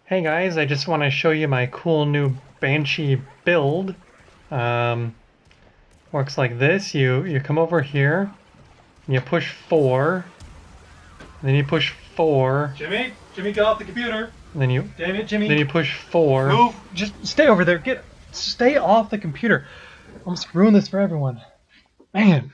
Hey guys, I just want to show you my cool new Banshee build. Works like this. You come over here, and you push 4, then you push 4. Jimmy, get off the computer. And then you. Damn it, Jimmy. Then you push 4. Move. Just stay over there. Stay off the computer. Almost ruined this for everyone. Man.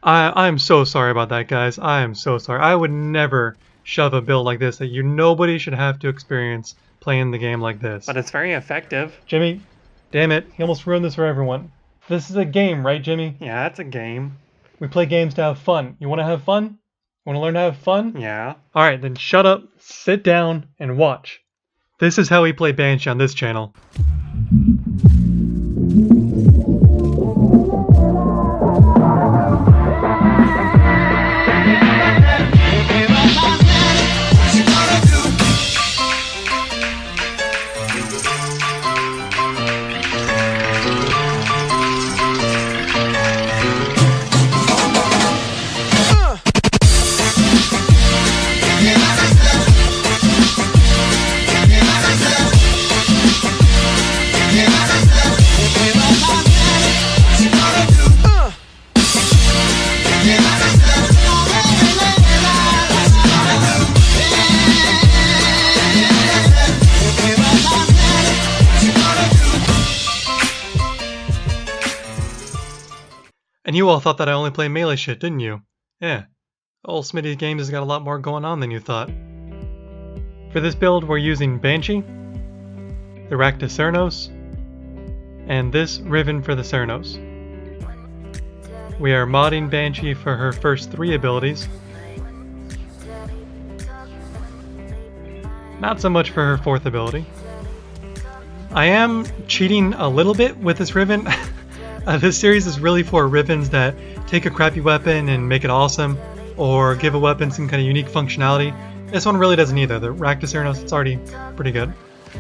I'm so sorry about that, guys. I am so sorry. I would never shove a build like this that nobody should have to experience playing the game like this. But it's very effective. Jimmy, damn it. He almost ruined this for everyone. This is a game, right, Jimmy? Yeah, it's a game. We play games to have fun. You want to have fun? Want to learn to have fun? Yeah. Alright, then shut up, sit down, and watch. This is how we play Banshee on this channel. And you all thought that I only play melee shit, didn't you? Yeah. Old Smitty Games has got a lot more going on than you thought. For this build, we're using Banshee, the Rakta Cernos, and this Riven for the Cernos. We are modding Banshee for her first 3 abilities. Not so much for her 4th ability. I am cheating a little bit with this Riven. This series is really for Rivens that take a crappy weapon and make it awesome, or give a weapon some kind of unique functionality. This one really doesn't either. The Rakta Cernos, it's already pretty good.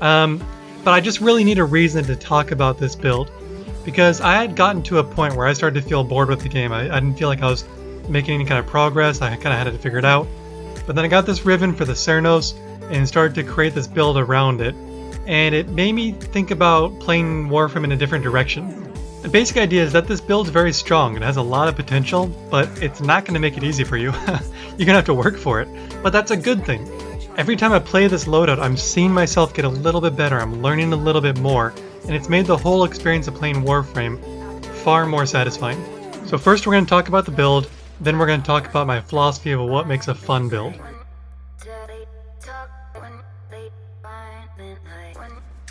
But I just really need a reason to talk about this build, because I had gotten to a point where I started to feel bored with the game. I didn't feel like I was making any kind of progress. I kind of had to figure it out. But then I got this Riven for the Cernos and started to create this build around it, and it made me think about playing Warframe in a different direction. The basic idea is that this build's very strong. It has a lot of potential, but it's not going to make it easy for you. You're going to have to work for it. But that's a good thing. Every time I play this loadout, I'm seeing myself get a little bit better. I'm learning a little bit more, and it's made the whole experience of playing Warframe far more satisfying. So first we're going to talk about the build, then we're going to talk about my philosophy of what makes a fun build.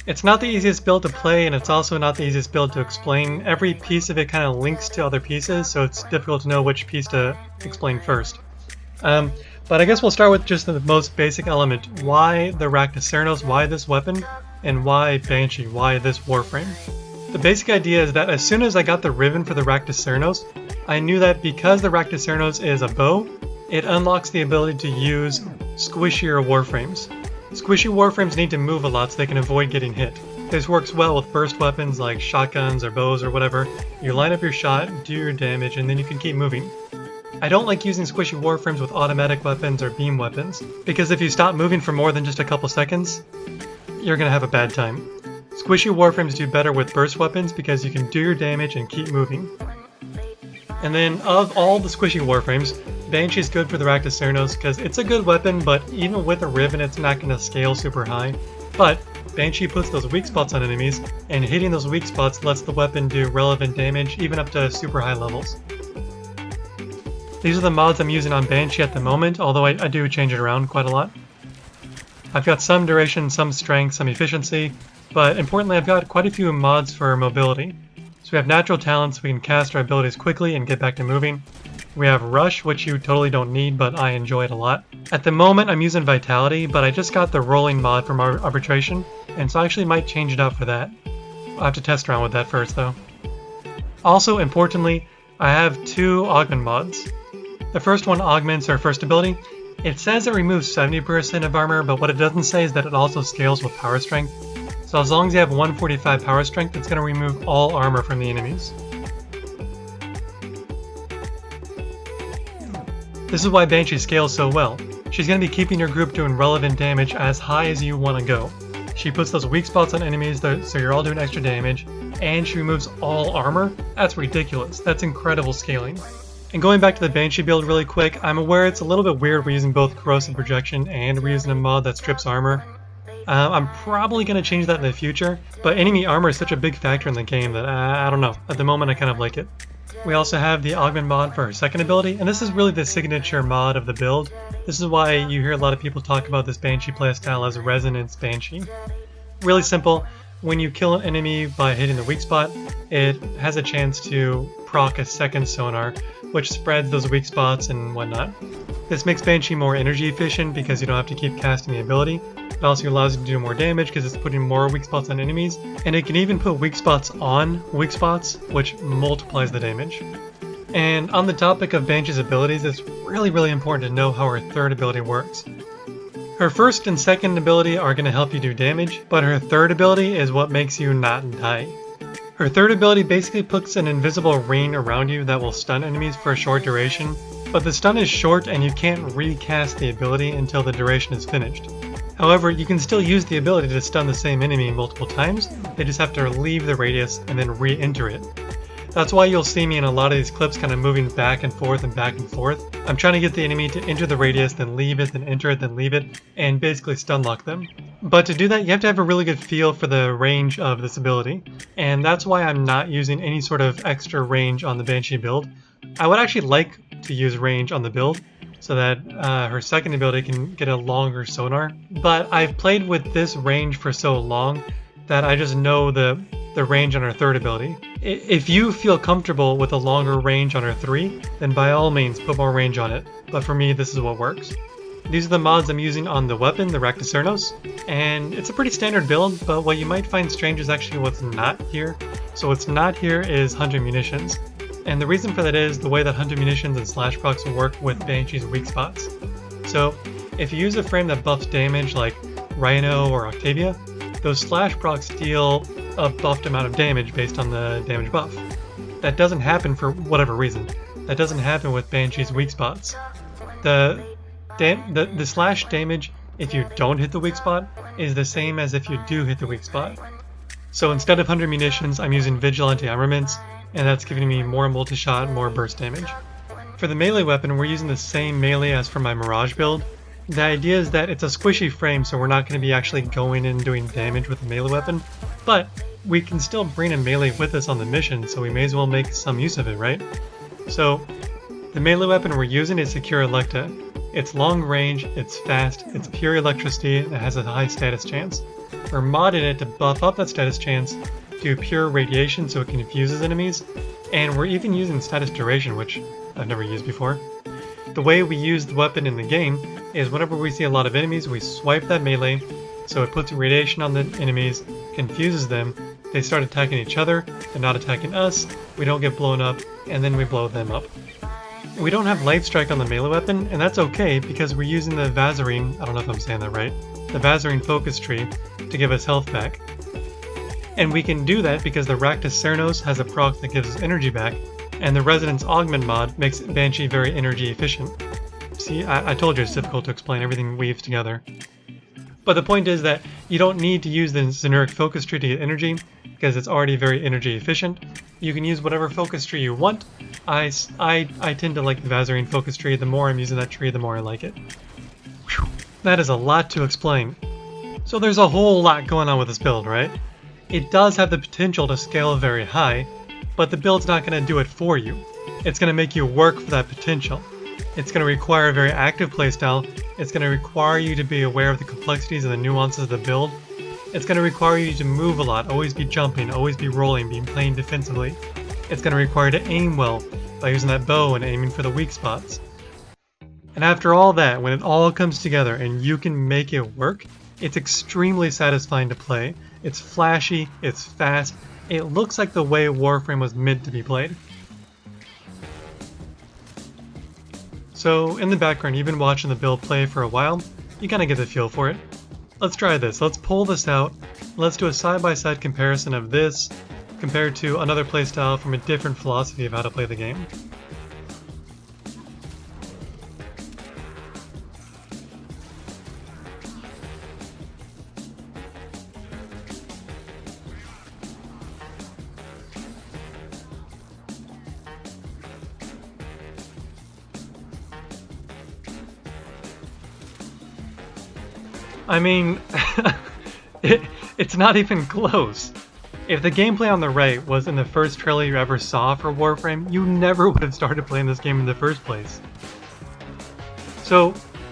It's not the easiest build to play, and it's also not the easiest build to explain. Every piece of it kind of links to other pieces, so it's difficult to know which piece to explain first. But I guess we'll start with just the most basic element. Why the Rakta Cernos, why this weapon, and why Banshee, why this Warframe? The basic idea is that as soon as I got the Riven for the Rakta Cernos, I knew that because the Rakta Cernos is a bow, it unlocks the ability to use squishier Warframes. Squishy Warframes need to move a lot so they can avoid getting hit. This works well with burst weapons like shotguns or bows or whatever. You line up your shot, do your damage, and then you can keep moving. I don't like using squishy Warframes with automatic weapons or beam weapons, because if you stop moving for more than just a couple seconds, you're gonna have a bad time. Squishy Warframes do better with burst weapons because you can do your damage and keep moving. And then of all the squishy Warframes, Banshee is good for the Rakta Cernos because it's a good weapon, but even with a Riven it's not going to scale super high. But Banshee puts those weak spots on enemies, and hitting those weak spots lets the weapon do relevant damage even up to super high levels. These are the mods I'm using on Banshee at the moment, although I do change it around quite a lot. I've got some duration, some strength, some efficiency, but importantly I've got quite a few mods for mobility. So we have natural talents, we can cast our abilities quickly and get back to moving. We have Rush, which you totally don't need, but I enjoy it a lot. At the moment I'm using Vitality, but I just got the Rolling mod from Arbitration, and so I actually might change it out for that. I'll have to test around with that first though. Also, importantly, I have 2 Augment mods. The first one augments our first ability. It says it removes 70% of armor, but what it doesn't say is that it also scales with power strength. So as long as you have 145 power strength, it's going to remove all armor from the enemies. This is why Banshee scales so well. She's going to be keeping your group doing relevant damage as high as you want to go. She puts those weak spots on enemies so you're all doing extra damage, and she removes all armor. That's ridiculous. That's incredible scaling. And going back to the Banshee build really quick, I'm aware it's a little bit weird we're using both corrosive projection and we're using a mod that strips armor. I'm probably going to change that in the future, but enemy armor is such a big factor in the game that I don't know. At the moment I kind of like it. We also have the augment mod for her second ability, and this is really the signature mod of the build. This is why you hear a lot of people talk about this Banshee playstyle as Resonance Banshee. Really simple. When you kill an enemy by hitting the weak spot, it has a chance to proc a second sonar, which spreads those weak spots and whatnot. This makes Banshee more energy efficient because you don't have to keep casting the ability. It also allows you to do more damage because it's putting more weak spots on enemies, and it can even put weak spots on weak spots, which multiplies the damage. And on the topic of Banshee's abilities, it's really important to know how her third ability works. Her first and second ability are going to help you do damage, but her third ability is what makes you not die. Her third ability basically puts an invisible ring around you that will stun enemies for a short duration, but the stun is short and you can't recast the ability until the duration is finished. However, you can still use the ability to stun the same enemy multiple times, they just have to leave the radius and then re-enter it. That's why you'll see me in a lot of these clips kind of moving back and forth and back and forth. I'm trying to get the enemy to enter the radius, then leave it, then enter it, then leave it, and basically stun lock them. But to do that, you have to have a really good feel for the range of this ability, and that's why I'm not using any sort of extra range on the Banshee build. I would actually like to use range on the build, so that her second ability can get a longer sonar, but I've played with this range for so long that I just know the range on her third ability. If you feel comfortable with a longer range on her 3, then by all means put more range on it, but for me this is what works. These are the mods I'm using on the weapon, the Rakta Cernos, and it's a pretty standard build, but what you might find strange is actually what's not here. So what's not here is Hunter Munitions. And the reason for that is the way that Hunter Munitions and Slash procs work with Banshee's weak spots. So if you use a frame that buffs damage like Rhino or Octavia, those Slash procs deal a buffed amount of damage based on the damage buff. That doesn't happen for whatever reason. That doesn't happen with Banshee's weak spots. The slash damage if you don't hit the weak spot is the same as if you do hit the weak spot. So instead of 100 munitions, I'm using Vigilante armaments, and that's giving me more multi-shot, more burst damage. For the melee weapon, we're using the same melee as for my Mirage build. The idea is that it's a squishy frame, so we're not going to be actually going in and doing damage with the melee weapon, but we can still bring a melee with us on the mission, so we may as well make some use of it, right? So, the melee weapon we're using is Secure Electa. It's long range, it's fast, it's pure electricity, and it has a high status chance. We're modding it to buff up that status chance, do pure radiation so it confuses enemies, and we're even using status duration, which I've never used before. The way we use the weapon in the game is whenever we see a lot of enemies, we swipe that melee, so it puts radiation on the enemies, confuses them, they start attacking each other, they're not attacking us, we don't get blown up, and then we blow them up. We don't have Life Strike on the melee weapon, and that's okay because we're using the Vazarine, I don't know if I'm saying that right, the Vazarine focus tree to give us health back. And we can do that because the Rakta Cernos has a proc that gives us energy back, and the Resonance Augment mod makes Banshee very energy efficient. See, I told you it's difficult to explain, everything weaves together. But the point is that you don't need to use the generic focus tree to get energy, because it's already very energy efficient. You can use whatever focus tree you want. I tend to like the Vazarine focus tree. The more I'm using that tree, the more I like it. Whew, that is a lot to explain. So there's a whole lot going on with this build, right? It does have the potential to scale very high, but the build's not going to do it for you. It's going to make you work for that potential. It's going to require a very active playstyle. It's going to require you to be aware of the complexities and the nuances of the build. It's going to require you to move a lot, always be jumping, always be rolling, be playing defensively. It's going to require you to aim well by using that bow and aiming for the weak spots. And after all that, when it all comes together and you can make it work, it's extremely satisfying to play. It's flashy, it's fast, it looks like the way Warframe was meant to be played. So in the background, you've been watching the build play for a while, you kind of get the feel for it. Let's try this, let's pull this out, let's do a side-by-side comparison of this compared to another playstyle from a different philosophy of how to play the game. I mean, it's not even close. If the gameplay on the right was in the first trailer you ever saw for Warframe, you never would have started playing this game in the first place. So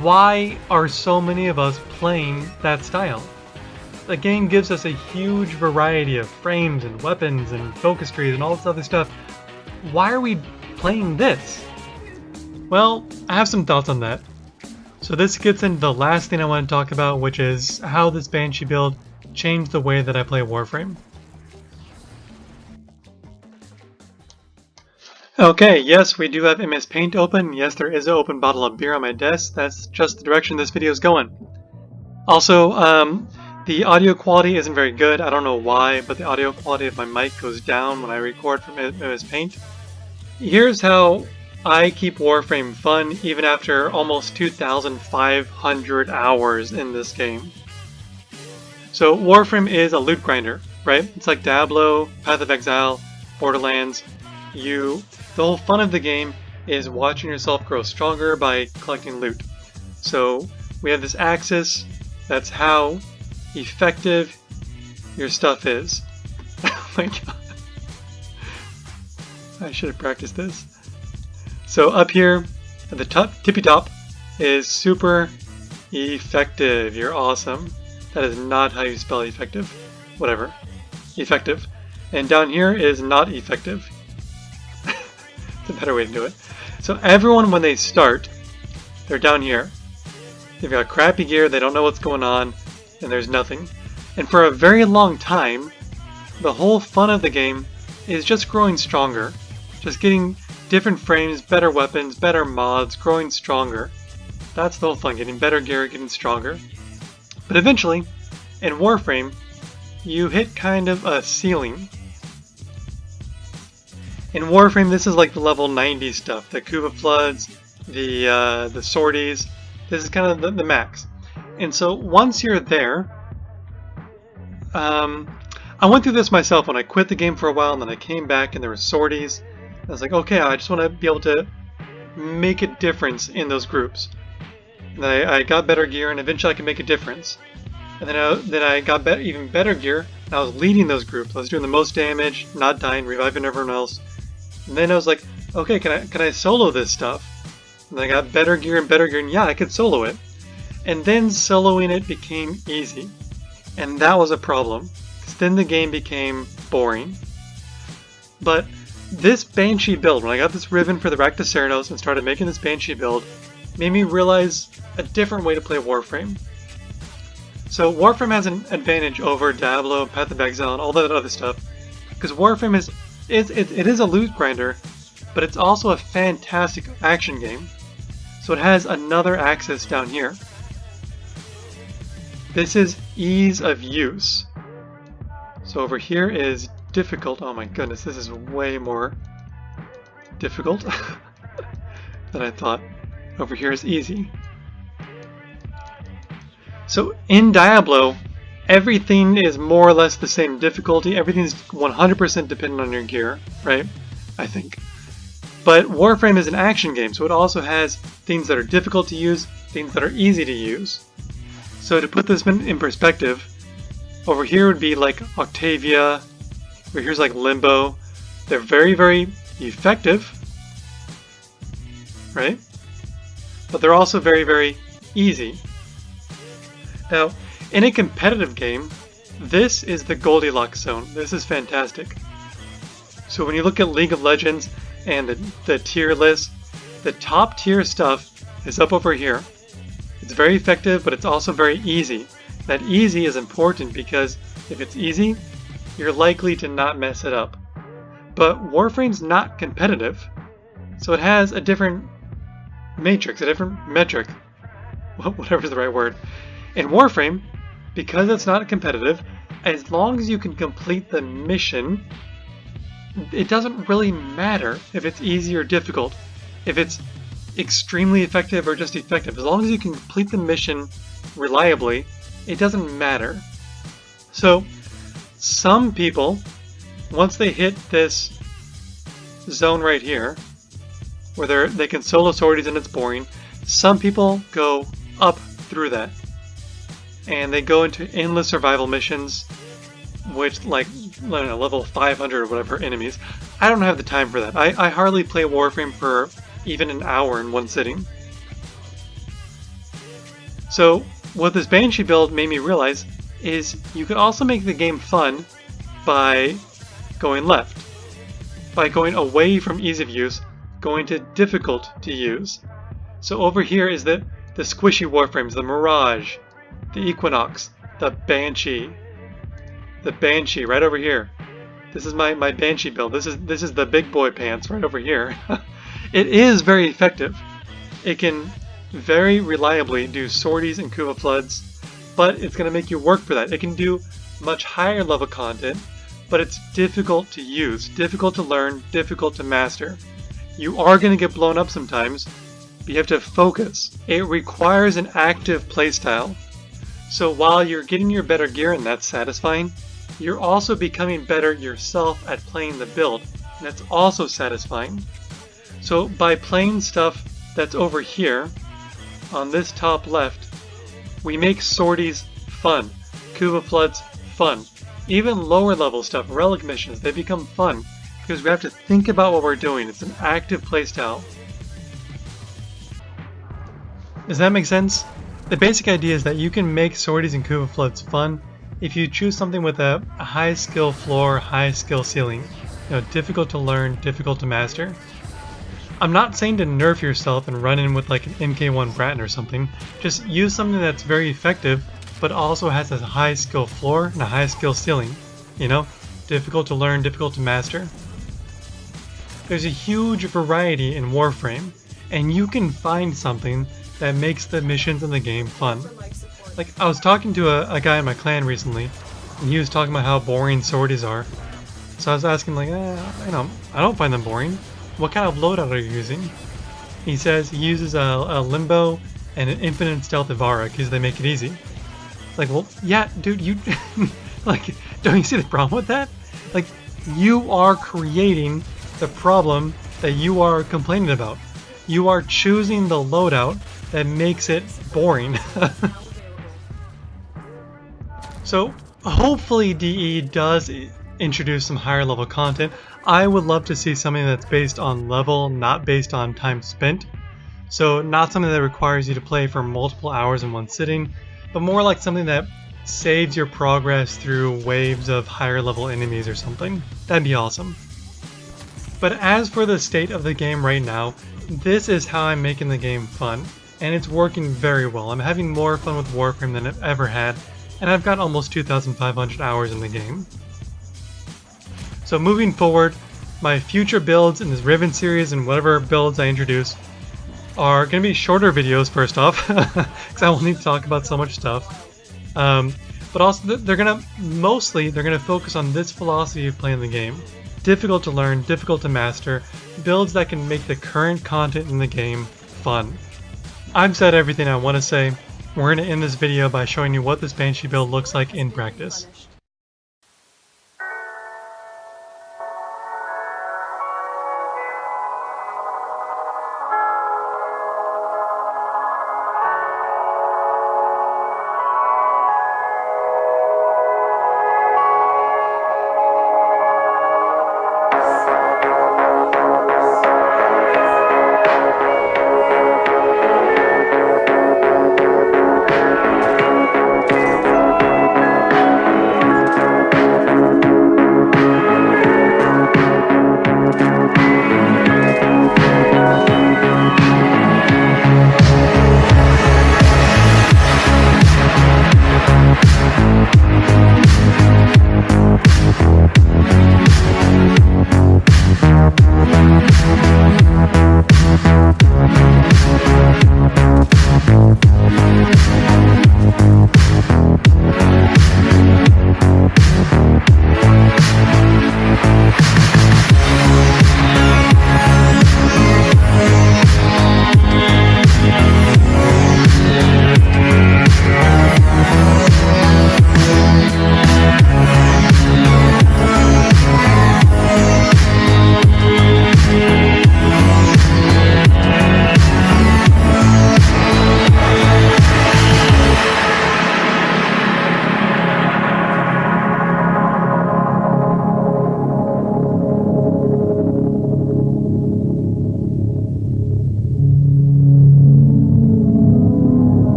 why are so many of us playing that style? The game gives us a huge variety of frames and weapons and focus trees and all this other stuff. Why are we playing this? Well, I have some thoughts on that. So this gets into the last thing I want to talk about, which is how this Banshee build changed the way that I play Warframe. Okay, yes, we do have MS Paint open. Yes, there is an open bottle of beer on my desk. That's just the direction this video is going. Also, the audio quality isn't very good. I don't know why, but the audio quality of my mic goes down when I record from MS Paint. Here's how I keep Warframe fun even after almost 2,500 hours in this game. So Warframe is a loot grinder, right? It's like Diablo, Path of Exile, Borderlands. The whole fun of the game is watching yourself grow stronger by collecting loot. So we have this axis. That's how effective your stuff is. Oh my god. I should have practiced this. So up here at the top, tippy top, is super effective. You're awesome. That is not how you spell effective. Whatever. Effective. And down here is not effective. It's a better way to do it. So everyone, when they start, they're down here. They've got crappy gear, they don't know what's going on, and there's nothing. And for a very long time, the whole fun of the game is just growing stronger. Just getting different frames, better weapons, better mods, growing stronger. That's the whole fun, getting better gear, getting stronger. But eventually, in Warframe, you hit kind of a ceiling. In Warframe, this is like the level 90 stuff. The Copa floods, the sorties. This is kind of the max. And so once you're there, I went through this myself when I quit the game for a while, and then I came back and there were sorties. I was like, okay, I just want to be able to make a difference in those groups. And then I got better gear, and eventually I can make a difference. And then I got even better gear, and I was leading those groups. I was doing the most damage, not dying, reviving everyone else. And then I was like, okay, can I solo this stuff? And then I got better gear, and yeah, I could solo it. And then soloing it became easy. And that was a problem, because then the game became boring. But this Banshee build, when I got this Riven for the Rakta Cernos and started making this Banshee build, made me realize a different way to play Warframe. So Warframe has an advantage over Diablo, Path of Exile, and all that other stuff, because Warframe is a loot grinder, but it's also a fantastic action game. So it has another axis down here. This is ease of use. So over here is difficult. Oh my goodness, this is way more difficult than I thought. Over here is easy. So in Diablo, everything is more or less the same difficulty. Everything's 100% dependent on your gear, right? I think. But Warframe is an action game, so it also has things that are difficult to use, things that are easy to use. So to put this in perspective, over here would be like Octavia, over here's like Limbo. They're very, very effective, right? But they're also very, very easy. Now, in a competitive game, this is the Goldilocks zone. This is fantastic. So when you look at League of Legends and the tier list, the top tier stuff is up over here. It's very effective, but it's also very easy. That easy is important because if it's easy, you're likely to not mess it up. But Warframe's not competitive, so it has a different matrix, a different metric, whatever's the right word. In Warframe, because it's not competitive, as long as you can complete the mission, it doesn't really matter if it's easy or difficult, if it's extremely effective or just effective. As long as you can complete the mission reliably, it doesn't matter. So some people, once they hit this zone right here, where they can solo sorties and it's boring, some people go up through that. and they go into endless survival missions, which, like, I don't know, level 500 or whatever enemies. I don't have the time for that. I hardly play Warframe for even an hour in one sitting. So what this Banshee build made me realize is you could also make the game fun by going left, by going away from ease of use, going to difficult to use. So over here is the squishy Warframes, the Mirage, the Equinox, the Banshee. The Banshee right over here. This is my Banshee build. This is the big boy pants right over here. It is very effective. It can very reliably do sorties and Kuva floods, but it's going to make you work for that. It can do much higher level content, but it's difficult to use, difficult to learn, difficult to master. You are going to get blown up sometimes, but you have to focus. It requires an active playstyle. So while you're getting your better gear and that's satisfying, you're also becoming better yourself at playing the build, and that's also satisfying. So by playing stuff that's over here, on this top left, we make sorties fun, Kuva floods fun. Even lower level stuff, relic missions, they become fun because we have to think about what we're doing. It's an active playstyle. Does that make sense? The basic idea is that you can make sorties and Kuva floods fun if you choose something with a high skill floor, high skill ceiling. You know, difficult to learn, difficult to master. I'm not saying to nerf yourself and run in with like an MK1 Bratton or something. Just use something that's very effective, but also has a high skill floor and a high skill ceiling. You know, difficult to learn, difficult to master. There's a huge variety in Warframe, and you can find something that makes the missions in the game fun. Like, I was talking to a guy in my clan recently, and he was talking about how boring sorties are. So I was asking, like, I don't find them boring. What kind of loadout are you using? He says he uses a Limbo and an Infinite Stealth Ivara because they make it easy. It's like, well, yeah, dude, you like, don't you see the problem with that? Like, you are creating the problem that you are complaining about. You are choosing the loadout that makes it boring. So hopefully DE does introduce some higher level content. I would love to see something that's based on level, not based on time spent. So not something that requires you to play for multiple hours in one sitting, but more like something that saves your progress through waves of higher level enemies or something. That'd be awesome. But as for the state of the game right now, this is how I'm making the game fun, and it's working very well. I'm having more fun with Warframe than I've ever had, and I've got almost 2,500 hours in the game. So moving forward, my future builds in this Riven series and whatever builds I introduce are going to be shorter videos first off, because I will need to talk about so much stuff. But also they're going to focus on this philosophy of playing the game. Difficult to learn, difficult to master, builds that can make the current content in the game fun. I've said everything I want to say. We're going to end this video by showing you what this Banshee build looks like in practice.